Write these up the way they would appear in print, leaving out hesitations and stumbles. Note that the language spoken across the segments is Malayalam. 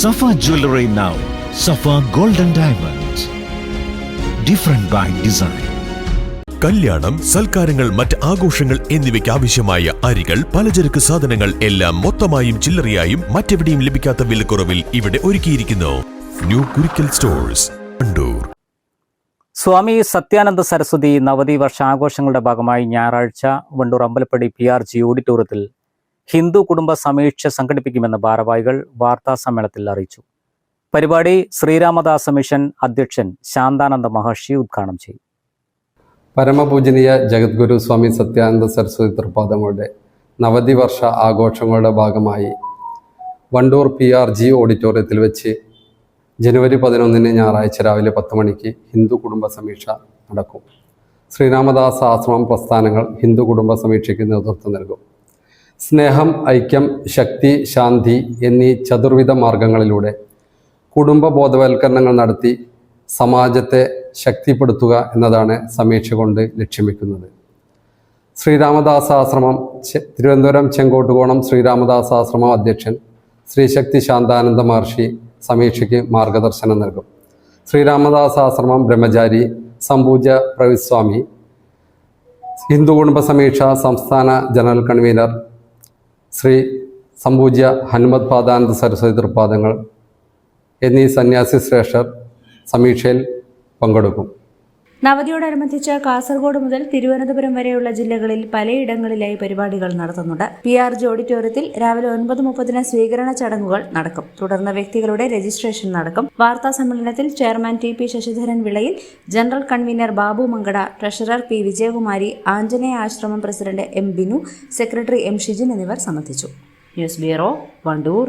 Safa Jewelry now. Safa Golden Diamonds. Different by design. കല്യാണം, സൽക്കാരങ്ങൾ, മറ്റ് ആഘോഷങ്ങൾ എന്നിവയ്ക്ക് ആവശ്യമായ അരികൾ, പലചരക്ക് സാധനങ്ങൾ എല്ലാം മൊത്തമായും ചില്ലറയായും മറ്റെവിടെയും ലഭിക്കാത്ത വിലക്കുറവിൽ ഇവിടെ ഒരുക്കിയിരിക്കുന്നു. New Kurikkal stores, Vandoor. സ്വാമി സത്യാനന്ദ സരസ്വതി നവതി വർഷാഘോഷങ്ങളുടെ ഭാഗമായി ഞായറാഴ്ച വണ്ടൂർ അമ്പലപ്പടി PRG ഓഡിറ്റോറിയത്തിൽ ഹിന്ദു കുടുംബ സമീക്ഷ സംഘടിപ്പിക്കുമെന്ന് ഭാരവാഹികൾ വാർത്താസമ്മേളനത്തിൽ അറിയിച്ചു. പരിപാടി ശ്രീരാമദാസ മിഷൻ അധ്യക്ഷൻ ശാന്താനന്ദ മഹർഷി ഉദ്ഘാടനം ചെയ്തു. പരമപൂജനീയ ജഗദ്ഗുരു സ്വാമി സത്യാനന്ദ സരസ്വതി തൃപാദങ്ങളുടെ നവതി വർഷ ആഘോഷങ്ങളുടെ ഭാഗമായി വണ്ടൂർ PRG ഓഡിറ്റോറിയത്തിൽ വെച്ച് ജനുവരി 11 ഞായറാഴ്ച രാവിലെ 10 മണിക്ക് ഹിന്ദു കുടുംബ സമീക്ഷ നടക്കും. ശ്രീരാമദാസ ആശ്രമം പ്രസ്ഥാനങ്ങൾ ഹിന്ദു കുടുംബ സമീക്ഷയ്ക്ക് നേതൃത്വം നൽകും. സ്നേഹം, ഐക്യം, ശക്തി, ശാന്തി എന്നീ ചതുർവിധ മാർഗങ്ങളിലൂടെ കുടുംബ ബോധവൽക്കരണങ്ങൾ നടത്തി സമാജത്തെ ശക്തിപ്പെടുത്തുക എന്നതാണ് സമീക്ഷ കൊണ്ട് ലക്ഷ്യം വെക്കുന്നത്. ശ്രീരാമദാസാശ്രമം തിരുവനന്തപുരം ചെങ്കോട്ടുകോണം ശ്രീരാമദാസാശ്രമം അധ്യക്ഷൻ ശ്രീ ശക്തി ശാന്താനന്ദ മഹർഷി സമീക്ഷയ്ക്ക് മാർഗദർശനം നൽകും. ശ്രീരാമദാസാശ്രമം ബ്രഹ്മചാരി സംപൂജ്യ പ്രവിസ്വാമി, ഹിന്ദു കുടുംബ സമീക്ഷ സംസ്ഥാന ജനറൽ കൺവീനർ ശ്രീ സംപൂജ്യ ഹനുമത് പാദാനന്ദ സരസ്വതി തൃപാദങ്ങൾ എന്നീ സന്യാസി ശ്രേഷ്ഠർ സമീക്ഷയിൽ പങ്കെടുക്കും. നവതിയോടനുബന്ധിച്ച് കാസർഗോഡ് മുതൽ തിരുവനന്തപുരം വരെയുള്ള ജില്ലകളിൽ പലയിടങ്ങളിലായി പരിപാടികൾ നടത്തുന്നുണ്ട്. PRG ഓഡിറ്റോറിയത്തിൽ രാവിലെ 9:30 സ്വീകരണ ചടങ്ങുകൾ നടക്കും. തുടർന്ന് വ്യക്തികളുടെ രജിസ്ട്രേഷൻ നടക്കും. വാർത്താ സമ്മേളനത്തിൽ chairman TP Sasidharan Vilayil, general convener Babu Mankada, treasurer P Vijayakumari, Anjaneya Ashram president M Binu, secretary M Shijin എന്നിവർ സംബന്ധിച്ചു. News bureau, Vandoor.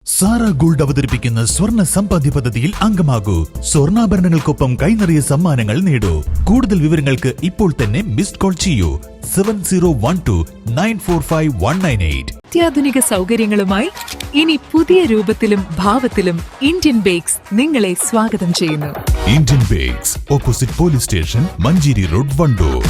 Sara gold അവതരിപ്പിക്കുന്ന സ്വർണ്ണ സമ്പാദ്യ പദ്ധതിയിൽ അംഗമാകൂ. സ്വർണ്ണാഭരണങ്ങൾക്കൊപ്പം കൈനിറിയ സമ്മാനങ്ങൾ നേടൂ. കൂടുതൽ വിവരങ്ങൾക്ക് ഇപ്പോൾ തന്നെ മിസ്ഡ് കോൾ ചെയ്യൂ 7012945198. അത്യാധുനിക സൗകര്യങ്ങളുമായി ഇനി പുതിയ രൂപത്തിലും ഭാവത്തിലും ഇന്ത്യൻ ബേക്സ് നിങ്ങളെ സ്വാഗതം ചെയ്യുന്നു. Indian bakes, opposite police station, Manjeri road, Wandoor.